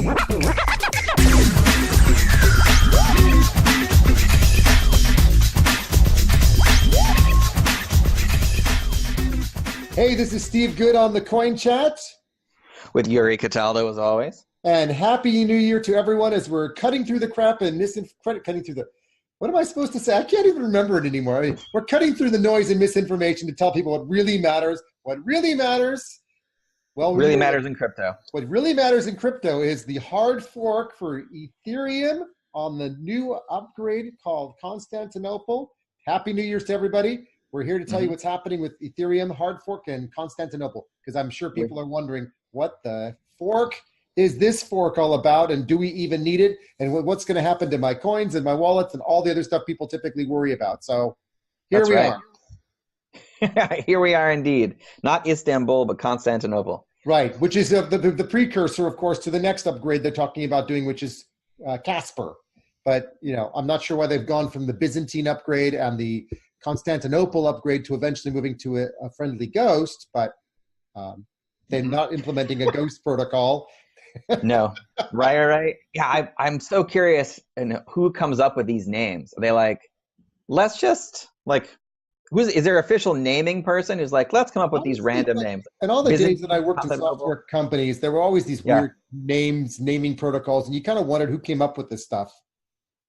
Hey, this is Steve Good on the Coin Chat. With Yuri Cataldo, as always. And Happy New Year to everyone as we're cutting through the crap and cutting through the... What am I supposed to say? I can't even remember it anymore. I mean, we're cutting through the noise and misinformation to tell people what really matters. What really matters... Well, really matters in crypto. What really matters in crypto is the hard fork for Ethereum on the new upgrade called Constantinople. Happy New Year's to everybody. We're here to tell you what's happening with Ethereum hard fork and Constantinople, because I'm sure people are wondering, what the fork is this fork all about, and do we even need it, and what's going to happen to my coins and my wallets and all the other stuff people typically worry about. So here we are. Here we are indeed. Not Istanbul, but Constantinople. Right, which is the precursor, of course, to the next upgrade they're talking about doing, which is Casper. But, you know, I'm not sure why they've gone from the Byzantine upgrade and the Constantinople upgrade to eventually moving to a friendly ghost, but they're not implementing a ghost protocol. No, right. Yeah, I'm so curious and who comes up with these names. Are they like, let's just like, is there an official naming person who's like, let's come up with these random names? And all the days that I worked in software companies, there were always these weird names, naming protocols, and you kind of wondered who came up with this stuff.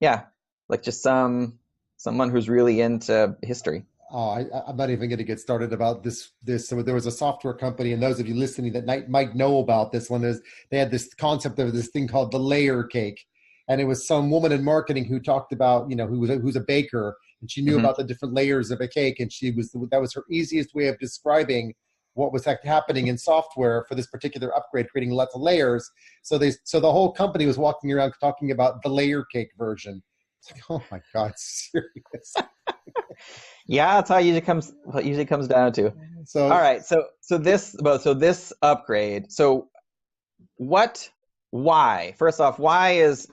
Yeah, like just someone who's really into history. Oh, I'm not even going to get started about this. So there was a software company, and those of you listening that might know about this one, is they had this concept of this thing called the layer cake. And it was some woman in marketing who talked about, you know, who's a baker, and she knew about the different layers of a cake. And that was her easiest way of describing what was happening in software for this particular upgrade, creating lots of layers. So the whole company was walking around talking about the layer cake version. It's like, oh my God, serious. Yeah, that's how it usually comes down to. So all right, so this upgrade. So why? First off, why is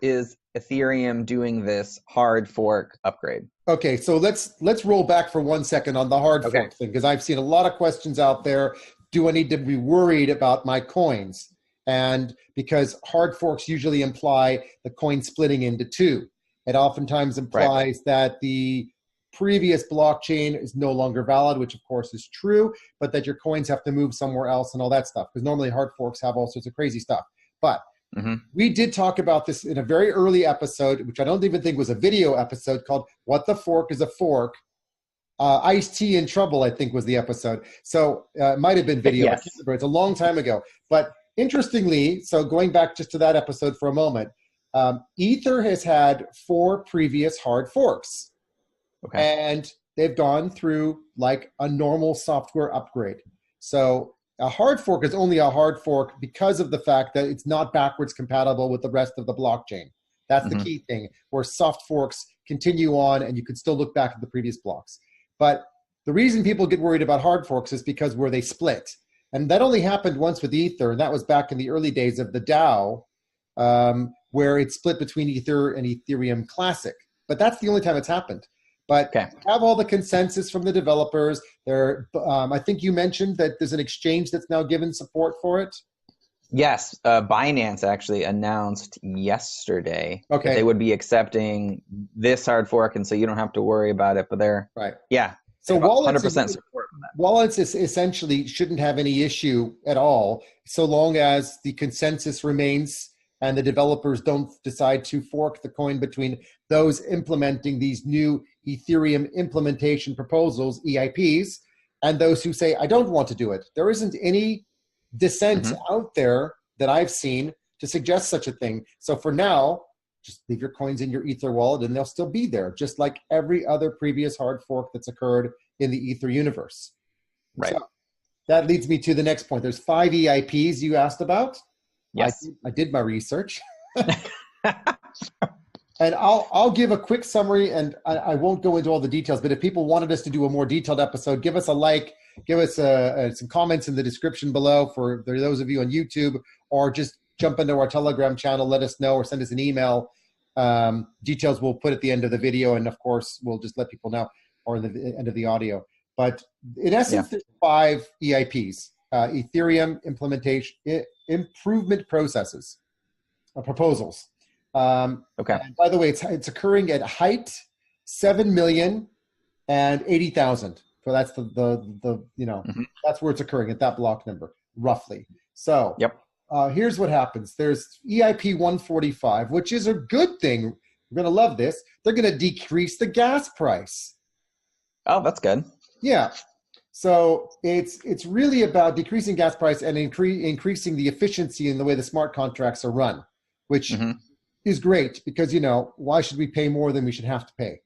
Ethereum doing this hard fork upgrade? Okay, so let's roll back for 1 second on the hard fork thing, because I've seen a lot of questions out there. Do I need to be worried about my coins? And because hard forks usually imply the coin splitting into two. It oftentimes implies that the previous blockchain is no longer valid, which of course is true, but that your coins have to move somewhere else and all that stuff, because normally hard forks have all sorts of crazy stuff. But we did talk about this in a very early episode, which I don't even think was a video episode, called What the Fork is a Fork? Ice-T in Trouble, I think was the episode. So it might have been video. Yes. I can't remember. It's a long time ago. But interestingly, so going back just to that episode for a moment, Ether has had 4 previous hard forks. And they've gone through like a normal software upgrade. So a hard fork is only a hard fork because of the fact that it's not backwards compatible with the rest of the blockchain. That's the key thing, where soft forks continue on and you can still look back at the previous blocks. But the reason people get worried about hard forks is because where they split. And that only happened once with Ether, and that was back in the early days of the DAO, where it split between Ether and Ethereum Classic. But that's the only time it's happened. But have all the consensus from the developers. I think you mentioned that there's an exchange that's now given support for it. Yes, Binance actually announced yesterday that they would be accepting this hard fork, and so you don't have to worry about it. But they're So wallets 100% support from that. Wallets essentially shouldn't have any issue at all, so long as the consensus remains and the developers don't decide to fork the coin between those implementing these new Ethereum Implementation Proposals, EIPs, and those who say, I don't want to do it. There isn't any dissent out there that I've seen to suggest such a thing. So for now, just leave your coins in your Ether wallet and they'll still be there, just like every other previous hard fork that's occurred in the Ether universe. Right. So that leads me to the next point. There's 5 EIPs you asked about. Yes. I did my research. And I'll give a quick summary, and I won't go into all the details, but if people wanted us to do a more detailed episode, give us a like, give us some comments in the description below for those of you on YouTube, or just jump into our Telegram channel, let us know, or send us an email. Details we'll put at the end of the video, and of course, we'll just let people know, or in the end of the audio. But in essence, there's 5 EIPs, Ethereum Improvement Processes. proposals. Okay. And by the way, it's occurring at height 7,080,000. So that's the that's where it's occurring at that block number roughly. So yep. Here's what happens. There's EIP 145, which is a good thing. We're going to love this. They're going to decrease the gas price. Oh, that's good. Yeah. So it's really about decreasing gas price and increasing the efficiency in the way the smart contracts are run, which is great because, why should we pay more than we should have to pay?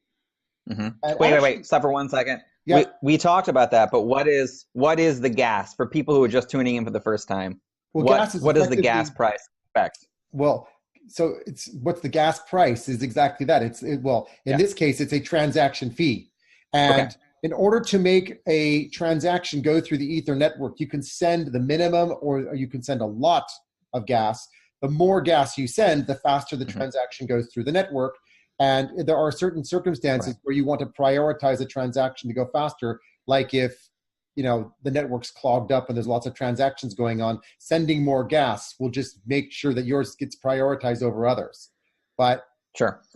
Wait. Stop for 1 second. Yeah. We talked about that, but what is the gas for people who are just tuning in for the first time? Well, what does the gas price affect? Well, so what's the gas price is exactly that. In this case, it's a transaction fee. And in order to make a transaction go through the Ether network, you can send the minimum or you can send a lot of gas. The more gas you send, the faster the transaction goes through the network. And there are certain circumstances where you want to prioritize a transaction to go faster, like if the network's clogged up and there's lots of transactions going on, sending more gas will just make sure that yours gets prioritized over others. But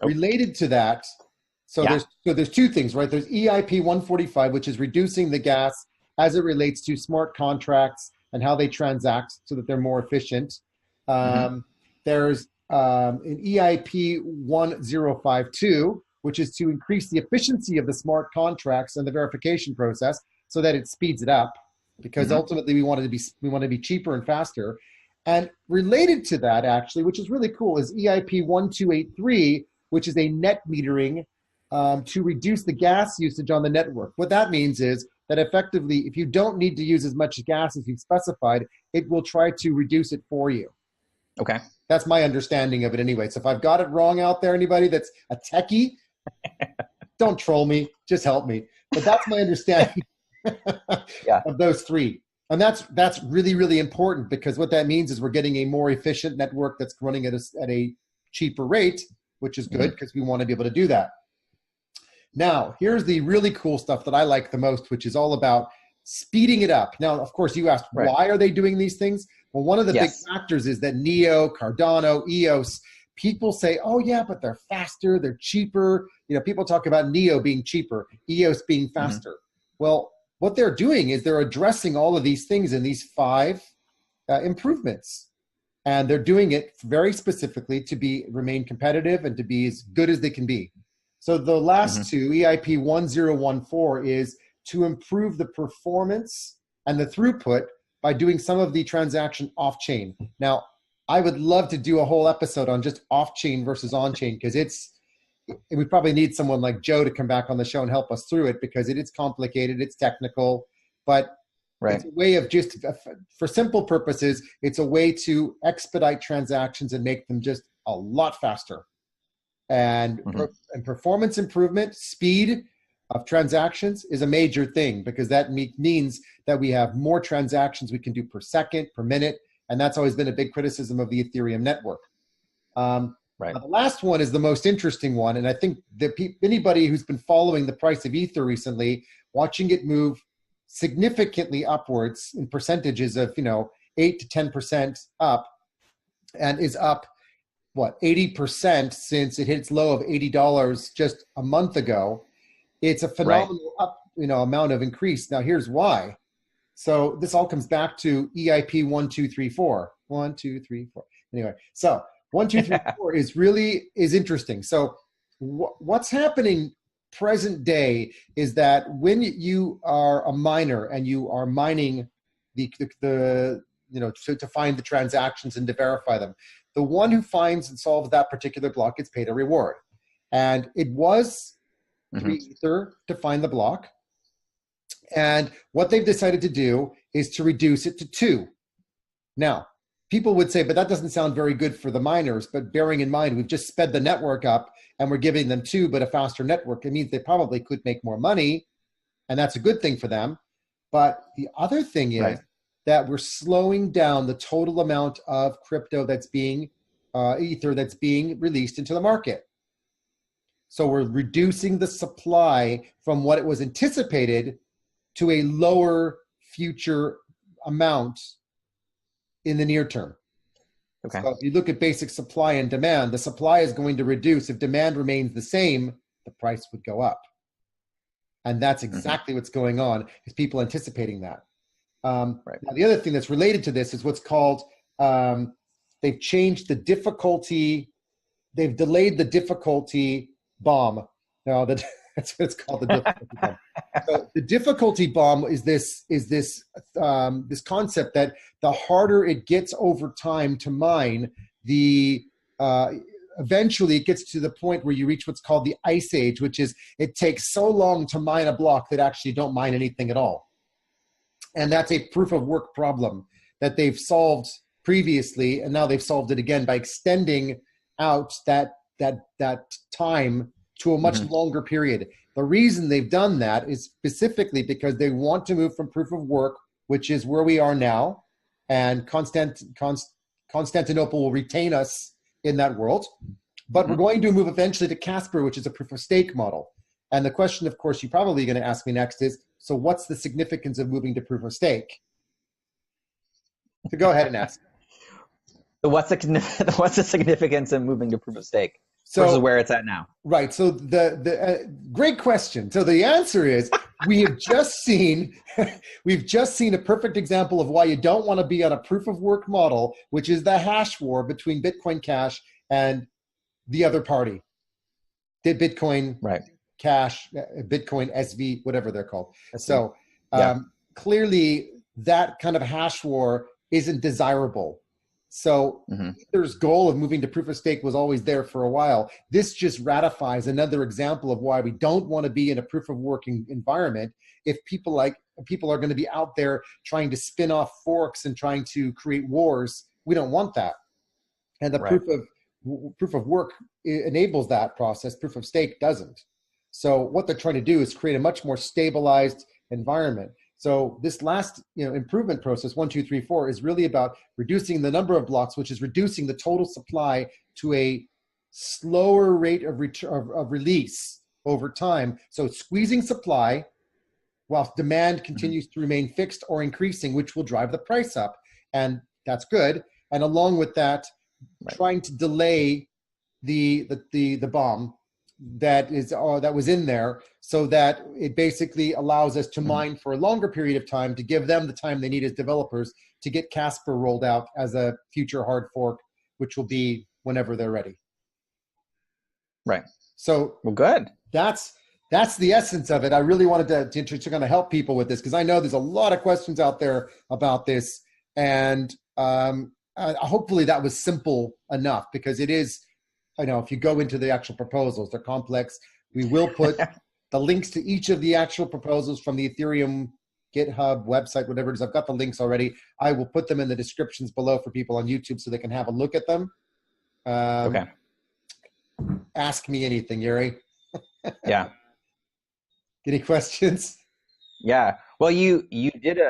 related to that, there's two things, right? There's EIP 145, which is reducing the gas as it relates to smart contracts and how they transact so that they're more efficient. There's an EIP 1052, which is to increase the efficiency of the smart contracts and the verification process so that it speeds it up, because ultimately we want to be cheaper and faster. And related to that, actually, which is really cool, is EIP 1283, which is a net metering to reduce the gas usage on the network. What that means is that effectively, if you don't need to use as much gas as you've specified, it will try to reduce it for you. Okay. That's my understanding of it anyway. So if I've got it wrong out there, anybody that's a techie, don't troll me, just help me. But that's my understanding of those three. And that's really, really important, because what that means is we're getting a more efficient network that's running at a cheaper rate, which is good because we want to be able to do that. Now, here's the really cool stuff that I like the most, which is all about speeding it up. Now, of course, you asked, why are they doing these things? Well, one of the big factors is that Neo, Cardano, EOS, people say, oh yeah, but they're faster, they're cheaper. People talk about Neo being cheaper, EOS being faster. Well, what they're doing is they're addressing all of these things in these 5 improvements. And they're doing it very specifically to remain competitive and to be as good as they can be. So the last two, EIP 1014, is to improve the performance and the throughput by doing some of the transaction off-chain. Now, I would love to do a whole episode on just off-chain versus on-chain, because we probably need someone like Joe to come back on the show and help us through it, because it is complicated, it's technical, but it's a way of for simple purposes, it's a way to expedite transactions and make them just a lot faster. And performance improvement, speed of transactions is a major thing, because that means that we have more transactions we can do per second, per minute, and that's always been a big criticism of the Ethereum network. The last one is the most interesting one, and I think that anybody who's been following the price of Ether recently, watching it move significantly upwards in percentages of 8 to 10% up, and is up 80% since it hit its low of $80 just a month ago. It's a phenomenal amount of increase. Now here's why. So this all comes back to EIP 1234. 1, 2, 3, 4. Anyway, so 1, 2, 3, 4 is interesting. So what's happening present day is that when you are a miner and you are mining to find the transactions and to verify them, the one who finds and solves that particular block gets paid a reward. And it was 3 Ether to find the block. And what they've decided to do is to reduce it to 2. Now, people would say, but that doesn't sound very good for the miners. But bearing in mind, we've just sped the network up and we're giving them 2, but a faster network. It means they probably could make more money. And that's a good thing for them. But the other thing is that we're slowing down the total amount of crypto that's being, Ether that's being released into the market. So we're reducing the supply from what it was anticipated to a lower future amount in the near term. Okay. So if you look at basic supply and demand, the supply is going to reduce. If demand remains the same, the price would go up. And that's exactly what's going on, is people anticipating that. Right. Now, the other thing that's related to this is what's called, they've changed the difficulty, they've delayed the difficulty bomb. Now, that's what it's called, the difficulty bomb. So the difficulty bomb is this concept that the harder it gets over time to mine, eventually it gets to the point where you reach what's called the ice age, which is it takes so long to mine a block that actually don't mine anything at all. And that's a proof of work problem that they've solved previously, and now they've solved it again by extending out that time to a much longer period. The reason they've done that is specifically because they want to move from proof of work, which is where we are now, and Constantinople will retain us in that world. But we're going to move eventually to Casper, which is a proof of stake model. And the question, of course, you're probably going to ask me next is, so what's the significance of moving to proof of stake? So go ahead and ask. So what's the significance of moving to proof of stake versus where it's at now? Right. So the great question. So the answer is we've just seen a perfect example of why you don't want to be on a proof of work model, which is the hash war between Bitcoin Cash and the other party. Did Bitcoin Cash, Bitcoin SV, whatever they're called. So clearly that kind of hash war isn't desirable. So Ether's goal of moving to proof of stake was always there for a while. This just ratifies another example of why we don't want to be in a proof of working environment. If people are going to be out there trying to spin off forks and trying to create wars, we don't want that. And the proof of work enables that process. Proof of stake doesn't. So what they're trying to do is create a much more stabilized environment. So this last improvement process, 1, 2, 3, 4, is really about reducing the number of blocks, which is reducing the total supply to a slower rate of release over time. So it's squeezing supply while demand continues to remain fixed or increasing, which will drive the price up. And that's good. And along with that, trying to delay the bomb that was in there, so that it basically allows us to mine for a longer period of time to give them the time they need as developers to get Casper rolled out as a future hard fork, which will be whenever they're ready. Right. So good. That's the essence of it. I really wanted to kind of help people with this, because I know there's a lot of questions out there about this, and hopefully that was simple enough, because it is. I know if you go into the actual proposals, they're complex. We will put the links to each of the actual proposals from the Ethereum GitHub website, whatever it is. I've got the links already. I will put them in the descriptions below for people on YouTube so they can have a look at them. Okay. Ask me anything, Yuri. Yeah. Any questions? Yeah. Well, you did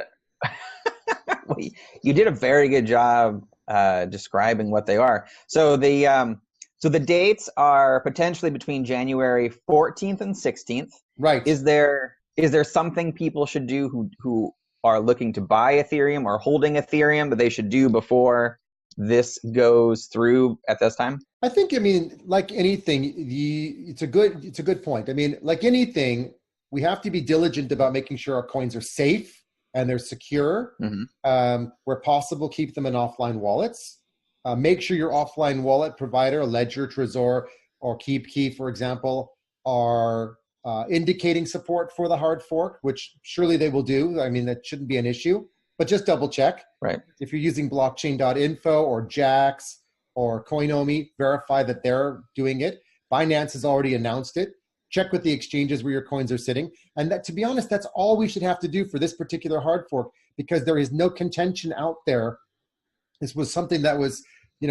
you did a very good job describing what they are. So the dates are potentially between January 14th and 16th. Right. Is there something people should do who are looking to buy Ethereum or holding Ethereum that they should do before this goes through at this time? I think, like anything, it's a good point. Like anything, we have to be diligent about making sure our coins are safe and they're secure. Where possible, keep them in offline wallets. Make sure your offline wallet provider, Ledger, Trezor, or KeepKey, for example, are indicating support for the hard fork, which surely they will do. That shouldn't be an issue, but just double check. Right. If you're using blockchain.info or Jax or Coinomi, verify that they're doing it. Binance has already announced it. Check with the exchanges where your coins are sitting. And that, to be honest, that's all we should have to do for this particular hard fork, because there is no contention out there. This was something that was,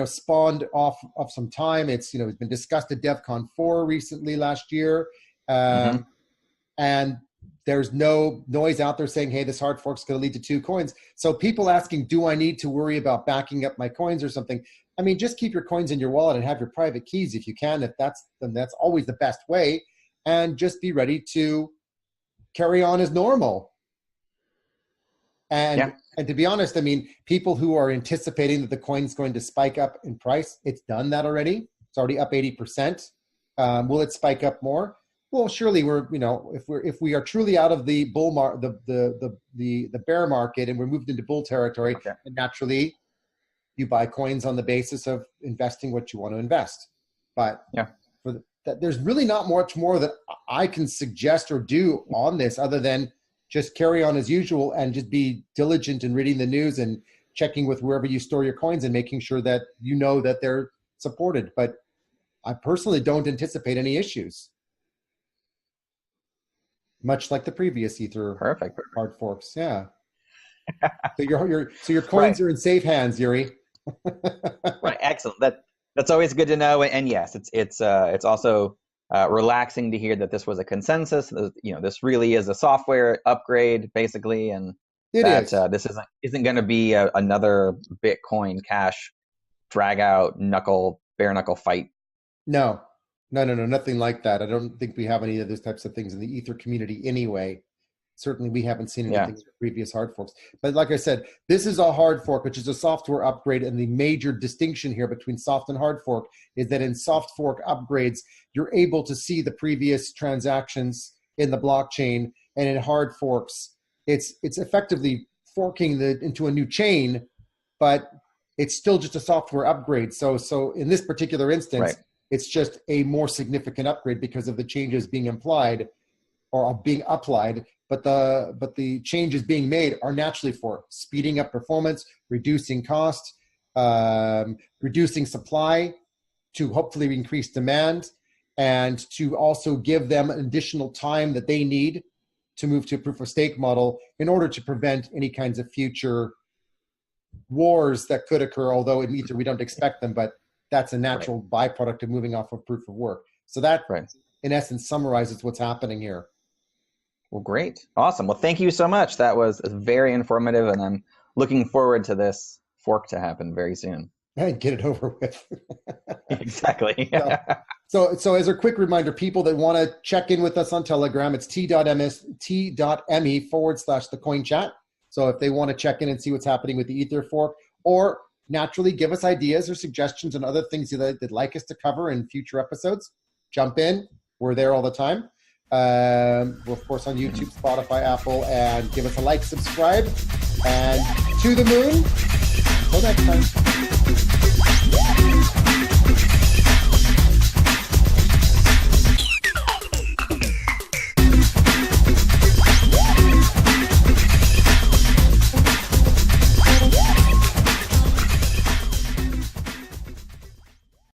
spawned off of some time. It's been discussed at DevCon 4 recently last year. And there's no noise out there saying, hey, this hard fork is going to lead to 2 coins. So people asking, do I need to worry about backing up my coins or something? Just keep your coins in your wallet and have your private keys if you can. If then that's always the best way. And just be ready to carry on as normal. And And to be honest, I mean, people who are anticipating that the coin's going to spike up in price, it's done that already. It's already up 80%. Will it spike up more? Well, surely if we are truly out of the the bear market and we're moved into bull territory, and naturally you buy coins on the basis of investing what you want to invest. But there's really not much more that I can suggest or do on this other than just carry on as usual and just be diligent in reading the news and checking with wherever you store your coins and making sure that you know that they're supported. But I personally don't anticipate any issues. Much like the previous Ether Perfect. hard forks. Yeah. So your coins are in safe hands, Yuri. Right. Excellent. That's always good to know. And yes, it's also relaxing to hear that this was a consensus. This really is a software upgrade, basically, and this isn't going to be another Bitcoin Cash drag out bare knuckle fight. No, nothing like that. I don't think we have any of those types of things in the Ether community anyway. Certainly we haven't seen anything in previous hard forks. But like I said, this is a hard fork, which is a software upgrade. And the major distinction here between soft and hard fork is that in soft fork upgrades, you're able to see the previous transactions in the blockchain. And in hard forks, it's effectively forking into a new chain, but it's still just a software upgrade. So in this particular instance, it's just a more significant upgrade because of the changes being implied or being applied. But the changes being made are naturally for speeding up performance, reducing cost, reducing supply to hopefully increase demand, and to also give them additional time that they need to move to a proof of stake model in order to prevent any kinds of future wars that could occur, although in Ether we don't expect them, but that's a natural byproduct of moving off of proof of work. So that, in essence, summarizes what's happening here. Well, great. Awesome. Well, thank you so much. That was very informative, and I'm looking forward to this fork to happen very soon. And get it over with. Exactly. So as a quick reminder, people that want to check in with us on Telegram, it's t.me/thecoinchat. So if they want to check in and see what's happening with the Ether fork, or naturally give us ideas or suggestions on other things they'd like us to cover in future episodes, jump in. We're there all the time. We're of course on YouTube, Spotify, Apple, and give us a like, subscribe, and to the moon. Until next time.